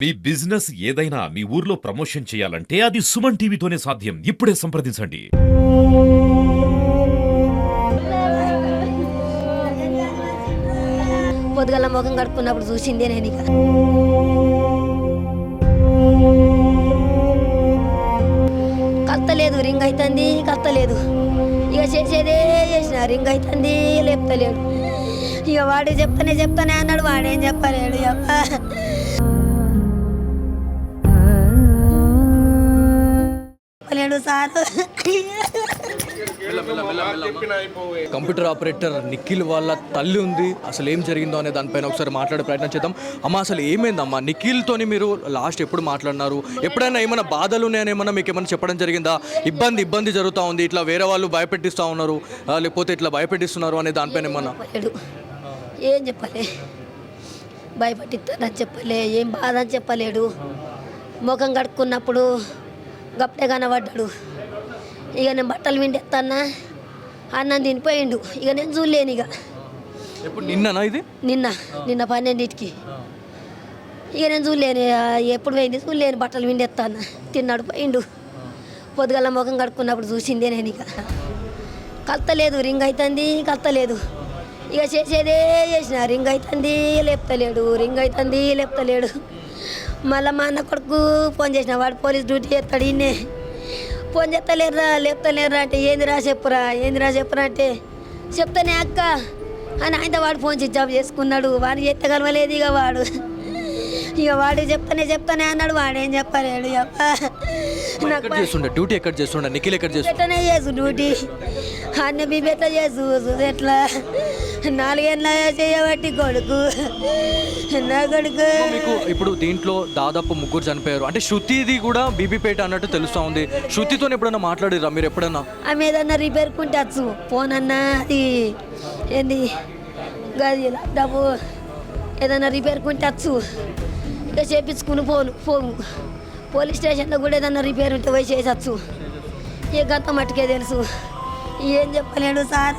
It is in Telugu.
మీ బిజినెస్ ఏదైనా మీ ఊర్లో ప్రమోషన్ చేయాలంటే అది సుమన్ టీవీతోనే సాధ్యం. ఇప్పుడే సంప్రదించండి. పొద్దుగల ముఖం కడుక్కున్నప్పుడు చూసిందే నేను ఇక కత్తలేదు, రింగ్ అవుతుంది, కత్తలేదు. ఇక చేసేదే చేసిన రింగ్ అవుతుంది, లేపుతలేడు. ఇక వాడు చెప్తానే అన్నాడు, వాడేం చెప్పలేడు. చెప్పలేడు సారు. కంప్యూటర్ ఆపరేటర్ నిఖిల్ వాళ్ళ తల్లి ఉంది. అసలు ఏం జరిగిందో అనే దానిపైన ఒకసారి మాట్లాడే ప్రయత్నం చేద్దాం. అమ్మ, అసలు ఏమైందమ్మా? నిఖిల్తోని మీరు లాస్ట్ ఎప్పుడు మాట్లాడినారు? ఎప్పుడైనా ఏమైనా బాధలు ఉన్నాయని ఏమన్నా మీకు ఏమైనా చెప్పడం జరిగిందా? ఇబ్బంది జరుగుతూ ఉంది, ఇట్లా వేరే వాళ్ళు భయపెట్టిస్తూ ఉన్నారు, లేకపోతే ఇట్లా భయపెట్టిస్తున్నారు అనే దానిపైన ఏమన్నా? ఏం చెప్పలే, భయపట్టిస్తానని చెప్పలే, ఏం బాధ అని చెప్పలేడు. ముఖం కడుక్కున్నప్పుడు గప్పే కనబడ్డాడు. ఇక నేను బట్టలు విండేస్తానా, అన్నం తినిపోయిండు. ఇక నేను చూడలేను. ఇక ఎప్పుడు నిన్ననా? ఇది నిన్న 12ంటికి. ఇక నేను చూడలేను, ఎప్పుడు పోయింది చూడలేను. బట్టలు విండేస్తానా, తిన్నాడు, పోయిండు. పొద్దుగల ముఖం కడుక్కున్నప్పుడు చూసిందే నేను. ఇక కత్తలేదు, రింగ్ అవుతుంది, కత్తలేదు. ఇక చేసేదే చేసిన రింగ్ అవుతుంది, లేపుతలేడు, రింగ్ అవుతుంది, లేపుతలేడు. మళ్ళీ మా అన్న కొడుకు ఫోన్ చేసిన, వాడు పోలీస్ డ్యూటీ చేస్తాడు. ఇన్నే ఫోన్ చేస్తలేరురా, లేపుతలేరురా అంటే ఏందిరా చెప్పురా అంటే చెప్తానే అక్క అని ఆయనతో వాడు ఫోన్ స్విచ్ ఆఫ్ చేసుకున్నాడు. వాడు చేస్తే కలవలేదు. ఇక వాడు చెప్తానే అన్నాడు, వాడేం చెప్పలేడు. డ్యూటీ ఎక్కడ చేస్తుండే నిఖిల్? ఎక్కడ చేస్తూనే చేసు డ్యూటీ అన్న బీబీ ఎట్లా చేసు ఎట్లా 4 ఏళ్ళ చేయబట్టి కొడుకు నా కొడుకు. మీకు ఇప్పుడు దీంట్లో దాదాపు 3 చనిపోయారు. అంటే శృతిది కూడా బీబీపేట అన్నట్టు తెలుస్తూ ఉంది. శృతితో ఎప్పుడైనా మాట్లాడిరా మీరు? ఎప్పుడన్నా ఆమె ఏదన్నా రిపేర్ కుంటచ్చు, ఫోన్ అన్నా అది ఏంది గది ల్యాప్టాప్ ఏదన్నా రిపేర్ కుంటచ్చు. ఇక చేపించుకుని పోను పోలీస్ స్టేషన్లో కూడా ఏదన్నా రిపేర్ ఉంటే పోయి చేసచ్చు. ఇక గంత మట్టుకే తెలుసు, ఏం చెప్పలేడు సార్.